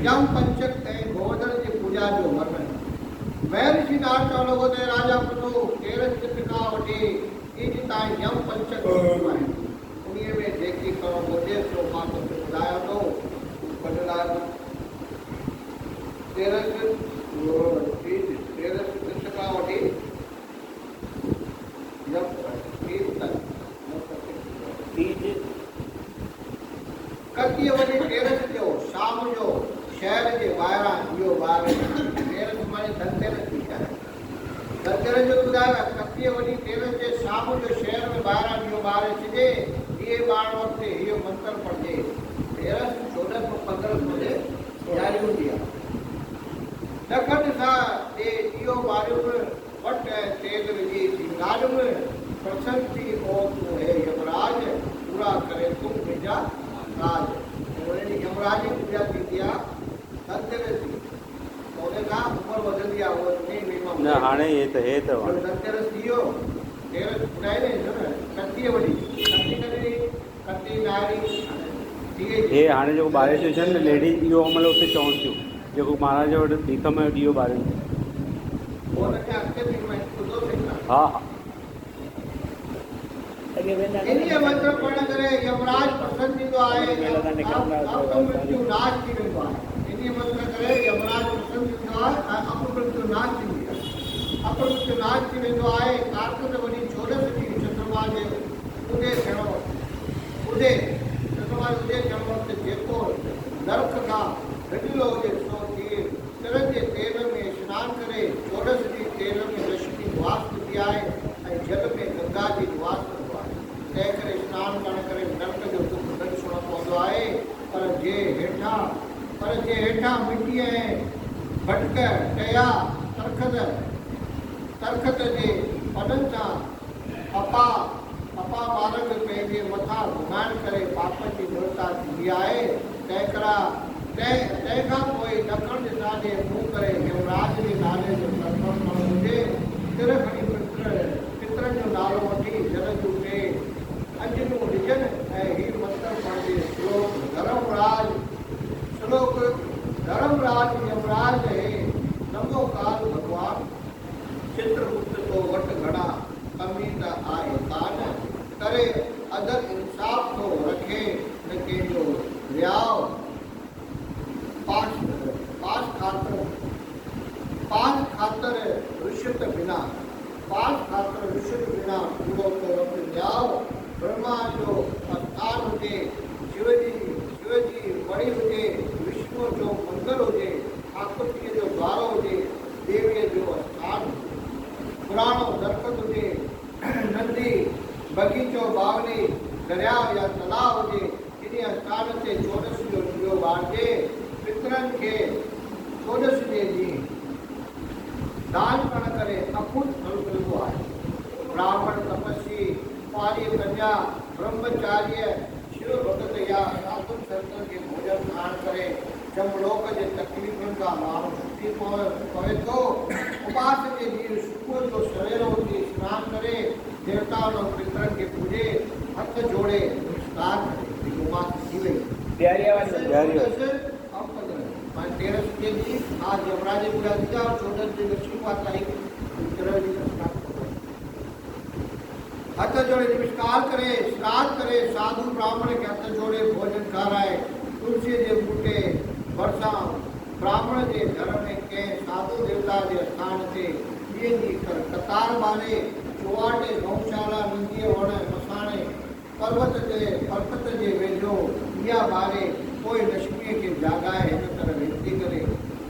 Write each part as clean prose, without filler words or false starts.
यम पंचक ऐं गोवर्धन जी पूजा जो वर्णन महर्षि नारद लोगों ने राजा प्रभु 13 चित्रका वठी इन ताईं यम पंचक आहे उन्हीअ में जेकी करो ॿुधे सो मां तोखे ॿुधायां थो बदला 13 चित्रका वठी यम कतीअ वञी 13 जो शाम जो शहर जे ॿाहिरां इहो ॿार 13 माने धनतेरस थी आहे धनतेरस जो ॿुधायो कतीअ वञी 13 जे शाम जो शहर में ॿाहिरां इहो ॿार अचिजे इहे ॿार वक़्तु इहो मंत्र पढ़िजे 13 14 15 बजे जारी हूंदी आहे ॾखण सां इहो ॿारियूं वट ऐं तेल विझी सिंगारियूं प्रसन्न थी ओ तूं हे यमराज पूरा करे तूं मुंहिंजा राज यमराज जी पूजा थींदी आहे धनतेरस जी उन खां उमिरि वधंदी आहे उहो न हाणे हे त धनतेरस थी वियो 13 ॿुधाए न कतीअ वॾी कती नारी हे हाणे जेको ॿारिश जो छा न लेडी इहो महिल उते चवनि थियूं जेको महाराज वटि भीख में ॾीओ ॿारनि हा हा इन्हीअ मंत्र पढ़ण करे यमराज प्रसन्न थींदो आहे अपमृत्यु नाश थी वेंदो आहे इन्हीअ मंत्र करे यमराज प्रसन्न थींदो आहे ऐं अपमृत्यु नाश थींदी आहे अपमृत्यु नाश थी वेंदो आहे कारकत वॾी छोड़स जी चंद्रमा जे उदय थियण वक़्तु जेको नरक खां ढिलो हुजे सो तीर तिरनि जे तेल में सनानु करे छोड़स जी तेल में लक्ष्मी निवास थींदी आहे ऐं जल में गंगा जी निवास कंदो आहे तंहिं करे सनानु करण करे नरक जो दुख न ॾिसणो पवंदो आहे पर जे हेठां मिटी ऐं भटक टया तरखत जे पननि सां अपा बालक पंहिंजे मथां घुमाइण करे पापनि जी दुर्ता थींदी आहे तंहिंखां पोइ ॾखण दिशा ॾे मुंहुं करे यमराज जे नाले जो तर्पण करणो हुजे तिर खणी पितरनि जो नालो वठी जल जूं टे अंजनूं ॾिजनि ऐं हीउ मंत्र पढ़जे धर्मराज यमराज हे नमो काल भगवान चित्रगुप्त तो वट घड़ा कमी त आहे कान करे अदर इंसाफ़ तो रखे न कंहिंजो वियाव पास खातर रिश्वत बिना पूरो तो वक़्तु न्याव ब्रह्मा जो आस्थान हुजे शिव जी मणी हुजे विष्णु जो मंदिर हुजे आकृतिअ जो द्वारो हुजे देवीअ जो आस्थान पुराणो दरख़्त हुजे नंढी बगीचो बावली दरिया या तलाउ हुजे इन आस्थान ते चोॾस जो ॾीओ ॿारिजे पितरनि खे चोॾस जे ॾींहुं दान करण करे अखुट फल मिलंदो आहे ब्राह्मण तपस्वी कुंवारी कन्या ब्रह्मचार्य शिव भगत या साधु संतनि खे भोजन खाइण करे जमलोक जे तकलीफ़ुनि खां माण्हू मुक्ति पवे थो उपास जे ॾींहुं सुबुह जो सवेरो उथी सनानु करे देवताउनि ऐं पितरनि खे पूॼे हथ जोड़े नमस्कार करे उपास थी वई 13 के ॾींहुं आज यमराज जी पूजा थी और 14 जी लक्ष्मी माता आई हथ जोड़े नमस्कार करे श्राद्ध करे साधु ब्राह्मण के हथ जोड़े भोजन खाराए तुलसी जे बूटे भरिसां ब्राह्मण जे घर में कंहिं साधु देवता जे स्थान ते ॾींहं जी कतार बारे चौवाटे गौशाला नंदीअ वण मसाणे पर्वत जे वेझो इहा बारे कोई लक्ष्मीअ खे जाॻाए हिन तरह वेनती करे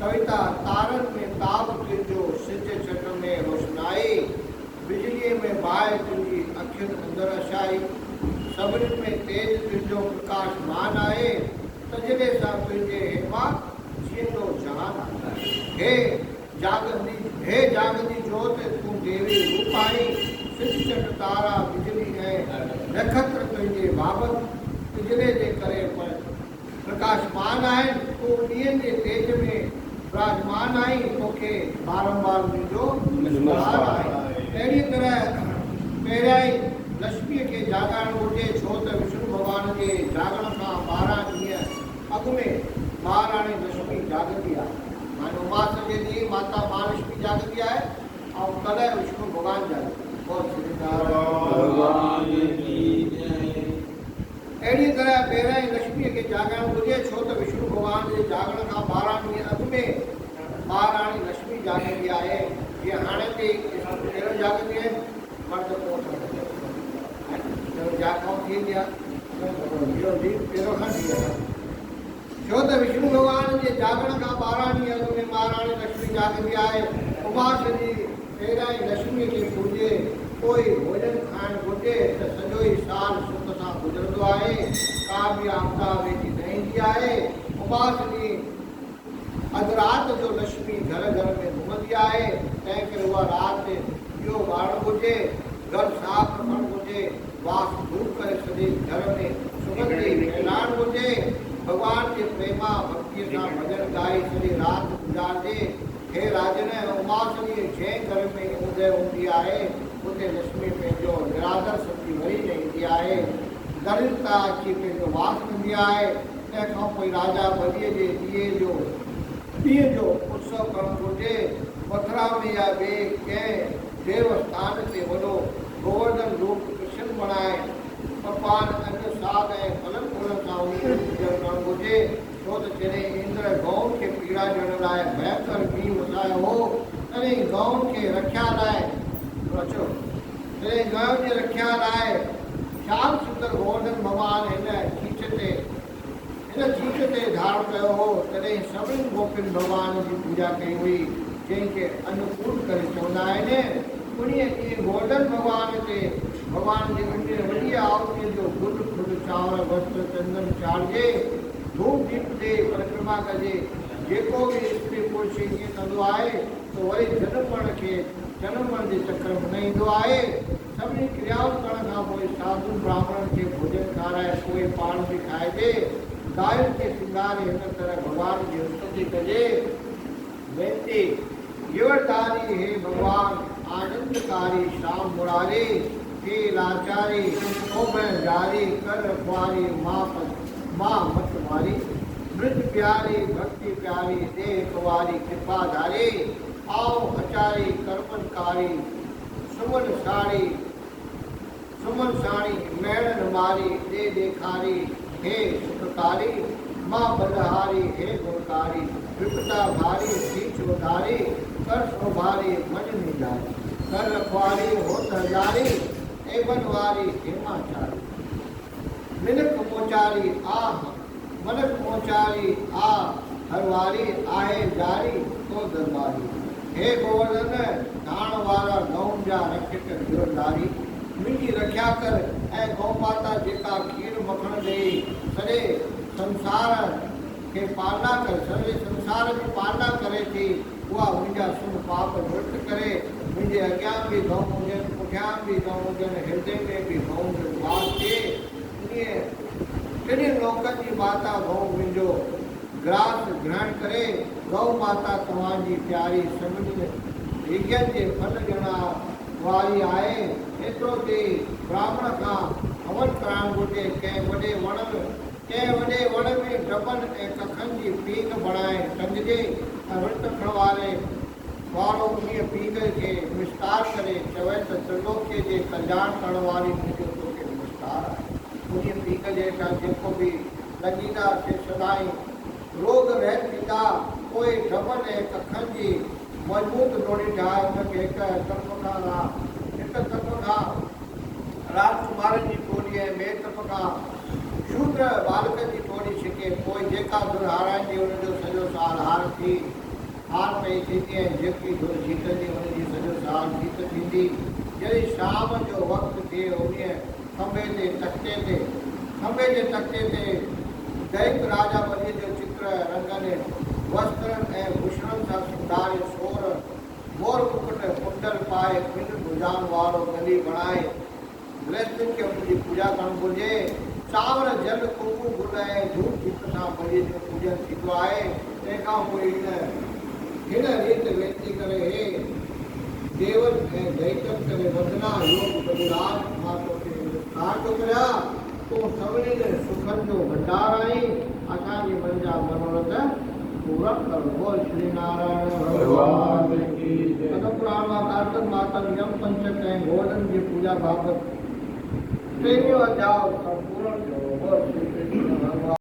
कविता तारनि में ताप तुंहिंजो सिज चट में रोशनाई बिजलीअ में बाहि तुंहिंजी अखियुनि अंदरि अछाई सभिनीनि में तेज तुंहिंजो प्रकाशमान आहे तजरे सां तुंहिंजे हेठा जीअंदो जहान आहे हे जागंदी जोत तूं देवी रूप आई सिज चट तारा बिजली ऐं नक्षत्र तुंहिंजे बाबति बिजले जे करे प्रकाशमान आहिनि तूं ॾींहंनि जे तेज में विराजमान आई तोखे बारंबार मुंहिंजो नमस्कार आहे अहिड़ी तरह पहिरियां ई लक्ष्मीअ खे जाॻाइणु घुरिजे छो त विष्णु भॻवान जे जाॻण खां 12 ॾींहं अॻु में महाराणी लक्ष्मी जागती आहे मानो उमा जे ॾींहुं माता महालक्ष्मी जागती आहे ऐं कॾहिं विष्णु भॻवानु जागती बोल श्री भगवान की जय। अहिड़ी तरह पहिरियों लक्ष्मीअ खे जाॻणु घुरिजे छो त विष्णु भॻवान जे जाॻण खां 12 ॾींहं अॻु में महाराणी लक्ष्मी जागती आहे जीअं हाणे बि कहिड़ो जागती आहे मर्द कोट जाॻाऊं थींदी आहे पहिरियों खां थी आहे छो त विष्णु भॻवान जे जाॻण खां 12 ॾींहं अॻु में महाराणी लक्ष्मी जागती आहे उमा जी पहिरियां ई लक्ष्मीअ खे पूॼे कोई भोजन खाइणु घुरिजे त सॼो ई साल सुख सां गुज़रंदो आहे का बि आपदा वेठी न ईंदी आहे उमास ॾींहुं अधु राति जो लक्ष्मी घर घर में घुमंदी आहे तंहिं करे उहा राति इहो ॿारणु घुरिजे घर साफ़ रखणु घुरिजे वास दूर करे सॼे घर में सुगंधी फैलाइणु घुरिजे भॻवान जे प्रेमा भक्तीअ सां भॼन ॻाए सॼी राति गुज़ारिजे हे राजन उमास ॾींहुं जंहिं घर में उदय हूंदी आहे उते लक्ष्मी पंहिंजो निरादर सम्झी वरी न ईंदी आहे दरिद्रता अची पंहिंजो वास कंदी आहे तंहिंखां पोइ राजा बलीअ जे ॾींहं जो उत्सव करणु घुरिजे मथुरा में या ॿिए कंहिं देवस्थान ते वॾो गोवर्धन रूप कृष्ण बणाए पकवान अन्न साग ऐं फलनि फूलनि सां उनखे पूजन करणु घुरिजे छो त जॾहिं इंद्र गौनि खे पीड़ा ॾियण लाइ भयंकर मींहुं वसायो हो तॾहिं गौनि खे रखिया लाइ अचो तॾहिं गौनि जी रखिया लाइ श्याम सुंदर गोवर्धन भॻवान हिन चीच ते धारण कयो हो तॾहिं सभिनी गोपियुनि भॻवान जी पूॼा कई हुई जंहिंखे अन्नकूट करे चवंदा आहिनि उन्हीअ ॾींहुं गोवर्धन भॻवान ते भॻवान जे उन वॾी आहुतीअ जो गुड़ फुल चांवर वस्त्र चंदन चाढ़िजे धूप दीप ॾे परिक्रमा कजे जेको बि स्त्री पुरुष ईअं कंदो आहे त वरी जनमण जे चक्र में न ईंदो आहे सभिनी क्रियाऊं करण खां पोइ साधु ब्राह्मणनि खे भोजन खाराए पोइ पाण बि खाइजे गायुनि खे सिंगारे हिन तरह भॻवान जी स्तुति कजे वेनती युवरधारी हे भगवान आनंदकारी श्याम मुरारी हे लाचारी ओभर जारी कर रखवारी माँ मत मारी मृत प्यारी भक्ति प्यारी देह कुवारी कृपाधारी आओ हचारी कर्मनकारी सुमन साड़ी मैणन मारी दे देखारी हे सुखकारी माँ बलहारी हे गुणकारी विपदा भारी सीच उधारी कर शोभारी मन निजारी कर रखवारी हो हजारी एवन वारी हेमाचारी मिनक मोचारी मनक मोचारी हरवारी आहे जारी तो दरबारी हे गोवर्धन धाण वारा गौन जा रक्षक गिरदारी मुंहिंजी रखिया कर ऐं गौ माता जेका खीर मखण ॾेई सॼे संसार खे पालना कर सॼे संसार जी पालना करे थी उहा मुंहिंजा सुन पाप विर्त करे मुंहिंजे अॻियां बि गौ हुजनि पुठियां बि गौ हुजनि हृदय में बि गौ जो वास थिए टिनी लोकनि जी माता गौ मुंहिंजो ग्रास ग्रहण करे गौ माता तव्हांजी प्यारी सभिनी यज्ञनि जे फल ॼणा वारी आहे एतिरो बि ब्राह्मण खां हवन कराइणु घुरिजे कंहिं वॾे वण में डबनि ऐं कखनि जी पींघ बणाए टंगिजे ऐं विर्त खण वारो उन पींघ खे विस्तार करे चवे त त्रिलोकीअ जे कल्याण करण वारी मुंहिंजो तोखे नमस्कार आहे उन पींघ जे हेठां जेको बि लॻींदा से सदाई रोग रहत थींदा पोइ डबनि ऐं कखनि जी मज़बूत डोरी ठाहे हुनखे हिक तरफ़ खां राजकुमारनि जी टोली ऐं ॿिए तरफ़ खां शूद्र बालकनि जी टोली छिके पोइ जेका धुर हाराइजी हुनजो सॼो साल हार पई थींदी ऐं जेकी धुर जीतंदी हुनजी सॼो साल जीत थींदी जॾहिं शाम जो वक़्तु थिए उन खंभे जे तख़्ते ते दैत राजा बलीअ जो चित्र रंगनि वस्त्रनि ऐं भूषणनि सां सिंगारे मोर मुकुट कुंडल पाए पिन भुजान वारो गली बणाए गृहस्थनि खे उनजी पूॼा करणु घुरिजे चांवर जल कुकू गुल ऐं धूप दीप सां बलीअ जो पूजन थींदो आहे तंहिंखां पोइ हिन रीत वेनती करे हे देवन ऐं दैतनि करे वंदना योग बलिराज मां तोखे नमस्कार थो करियां तो सभिनी ने सुखन जो भंडार आई असांजी पंजा मनोरथ पूरा करो। बोल श्री नारायण भगवान की जय। पद पुराण में कार्तिक मातम यम पंचक हैं गोवर्धन की पूजा बाबत 3 अध्याय संपूर्ण करो। बोल श्री कृष्ण भगवान।